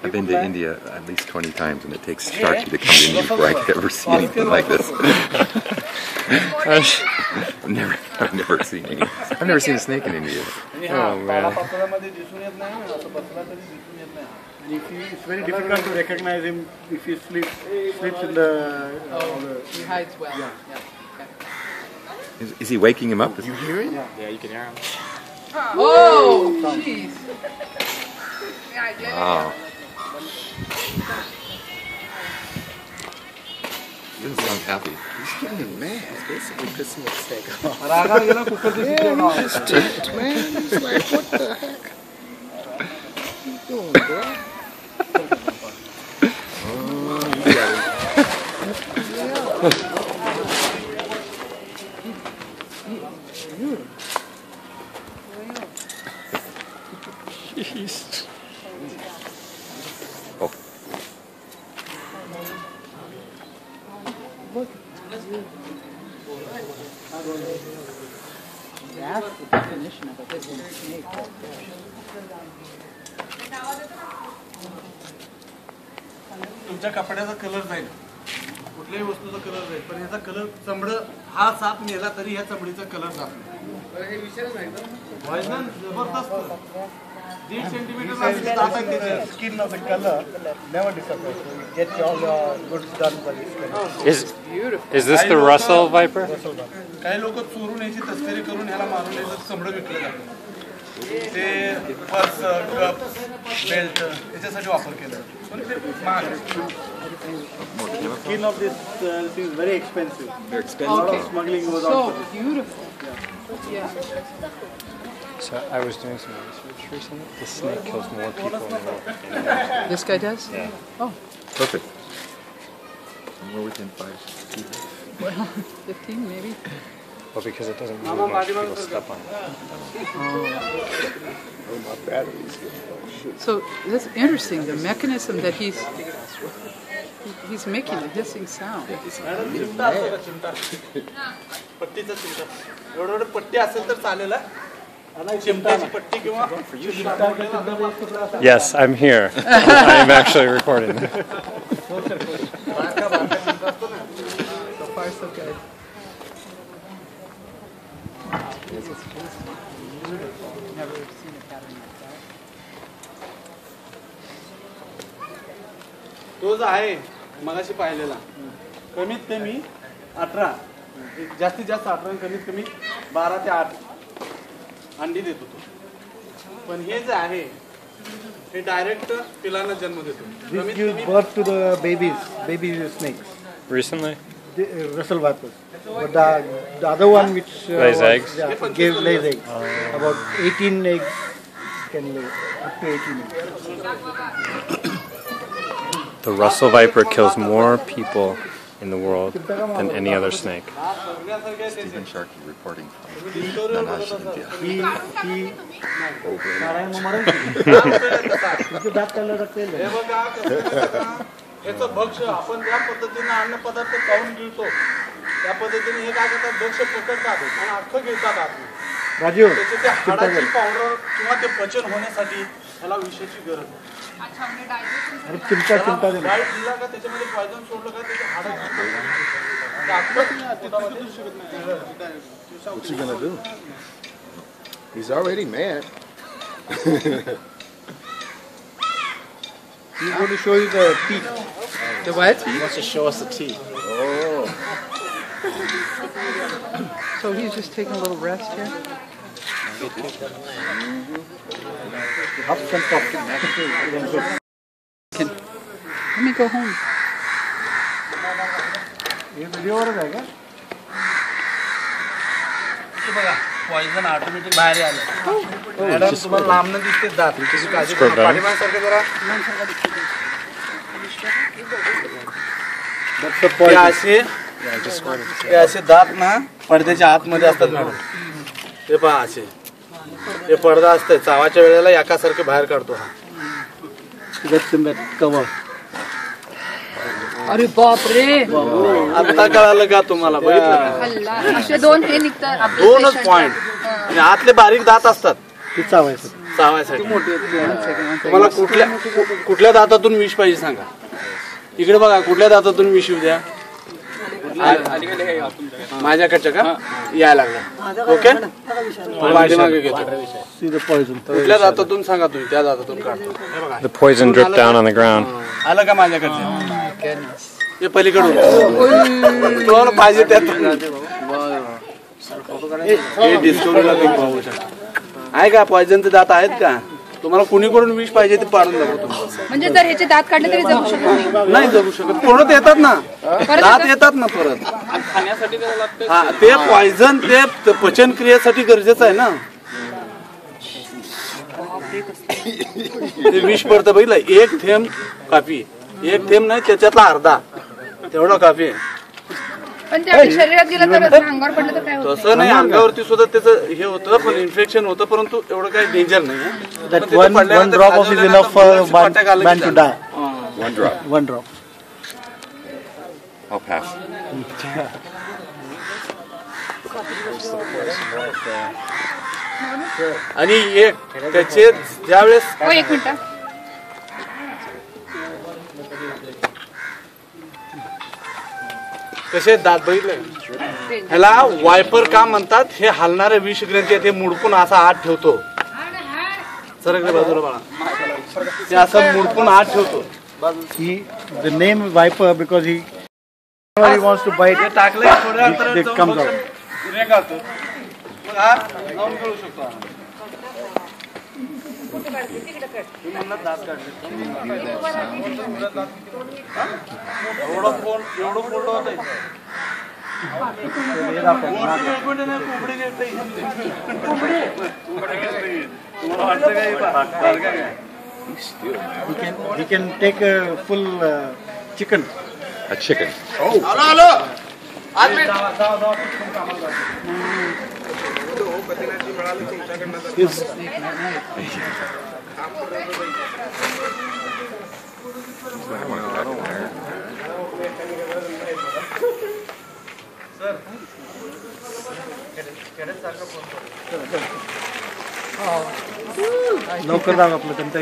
I've been to India at least 20 times, and it takes Sharky to come to India before I could ever see anything like this. I've never seen any. I've never seen a snake in India. Oh man. It's very difficult to recognize him if he sleeps in the. He hides well. Yeah. Is he waking him up? You hear it? Yeah, you can hear him. Oh, jeez. Wow. He doesn't sound happy. He's getting mad. He's basically pissing the steak off. Yeah, he's ticked, man. He's like, what the heck? What are you doing, bro? Jeez. Oh. That's the definition of a hissing snake. तुमच्या कपड्याचा colour जाईल कुठल्याही वस्तूचा colour जाईल पण याचा colour चमड हा साप नेला तरी ह्या चमडीचा कलर जात नाही जबरदस्त 1.5 centimetre skin of the color never disappears. We get all the goods done by this color. Is this the Russell Viper? काही लोक चोरून याची तस्करी करून ह्याला मारून याचं चमडं विकलं जातं ते पर्स कप बेल्ट याच्यासाठी वापर केला पण ते महाग skin of this is very expensive. They're expensive. A lot of smuggling goes on. So beautiful. Yeah. So I was doing some research recently. The snake kills more people in the world. This guy does? Yeah. Oh, Perfect. We're within 5 feet. well, 15 maybe. Well, because it doesn't move much, people step on it. Oh, my batteries. So that's interesting. The mechanism that he's making the hissing sound. चिमटा असतो का चिमटा पट्टीचा चिमटा एवढं पट्टी असेल तर चालेल आणि चिमटाची पट्टी किंवा Yes, I'm here. I'm actually recording. So far, so good. Never seen a pattern like that. तो जो आहे मगाशी पाहिलेला कमीत कमी 18 जास्तीत जास्त 18 कमीत कमी 12 ते 8 अंडी देतो तो पण हे जे आहे हे डायरेक्ट पिलांना जन्म देतो This gives birth to the baby snakes, Recently? the Russell vipers. But the other one which Lays eggs? lays eggs. About 18 eggs can lay, up to 18 eggs. The Russell Viper kills more people in the world than any other snake. Stephen Sharkey reporting from Nanash, India. हे बघा याचं भक्ष आपण ज्या पद्धतीने अन्न पदार्थ खाऊन गिळतो त्या पद्धतीने हे काय करतात भक्ष पकडतात आणि अख्खं घेतात आतून Raju, त्याचे ते हाडाची पावडर किंवा ते पचन होण्यासाठी त्याला विषयाची गरज आहे चिमटा दे. डाएट दिला का त्याच्यामध्ये पॉयझन सोडलं का त्याचे हाड What's he gonna do? He's already mad. He's going to show you the teeth. The what? He wants to show us the teeth. Oh. So he's just taking a little rest here? Huff and puff. Let me go home. हे व्हिडिओवरच आहे का? बघा poison automatic बाहेर आलं madam तुम्हाला लांबनं दिसते दात त्याची काळजी करा पाठीमागसारखं जरा हे असे दात ना पडद्याच्या आतमध्ये असतात मॅडम हे पहा असे हे पडदा असतंय चावाच्या वेळेला एकासारखे बाहेर काढतो हा कवर अरे बापरे आता कळालं का तुम्हाला बघितलं असे दोन हे निघतात दोनच पॉइंट आणि आतले बारीक दात असतात ते चावायचं. चावायसाठी One second. तुम्हाला कुठल्या दातातून विष पाहिजे सांगा. इकडे बघा, कुठल्या दातातून विष येऊ द्या. माझ्याकडच्या का यायला लागला. ओके, पाठीमागे घेतो. See the poison. कुठल्या दातातून सांगा तुम्ही, त्या दातातून काढतो. हे बघा, The poison dripped down on the ground. आलं का माझ्याकडचं? ते पलीकडून तुम्हाला पाहिजे त्यात हे डिस्कवरीला तुम्ही पाहू शकता. आहे का पॉयझनचे दात आहेत का? तुम्हाला कुणीकडून विष पाहिजे ते पाडून दाखवतो तुम्ही. म्हणजे जर ह्याचे दात काढले तरी जगू शकत नाही. नाही जगू शकत. परत येतात ना, दात येतात ना परत. हा, ते पॉयझन ते पचन क्रियेसाठी गरजेचं आहे ना. ते विष पडतं बघितलं, एक थेंब काफी. एक थेंब नाही, त्याच्यातला अर्धा तेवढा काफी आहे. पण ते आपल्या शरीरात गेलं तर अंगावर पडलं तर काय होतं? तसं नाही, अंगावरती सुद्धा त्याचं हे होतं, पण इन्फेक्शन होतं, परंतु एवढं काही डेंजर नाही. That one drop of is enough for man to die. One drop. One drop. I'll pass. आणि एक त्याचे ज्यावेळेस हो, एक मिनिट. कसे दात बघितले, ह्याला वायपर का म्हणतात. हे हलणारे विषग्रंथी ते मुडपून असा आत ठेवतो. सरकले बाजूला बाळा, ते असं मुडपून आत ठेवतो. The name viper because whenever he wants to bite, ते टाकले थोड्या अंतरावर it जाऊन comes मग out. रेंगाळतो. मग हा जाऊन करू शकतो. एवढं फोल्ड होत आहे. He can take a full chicken. A chicken. लवकर जाऊ आपलं त्यांचं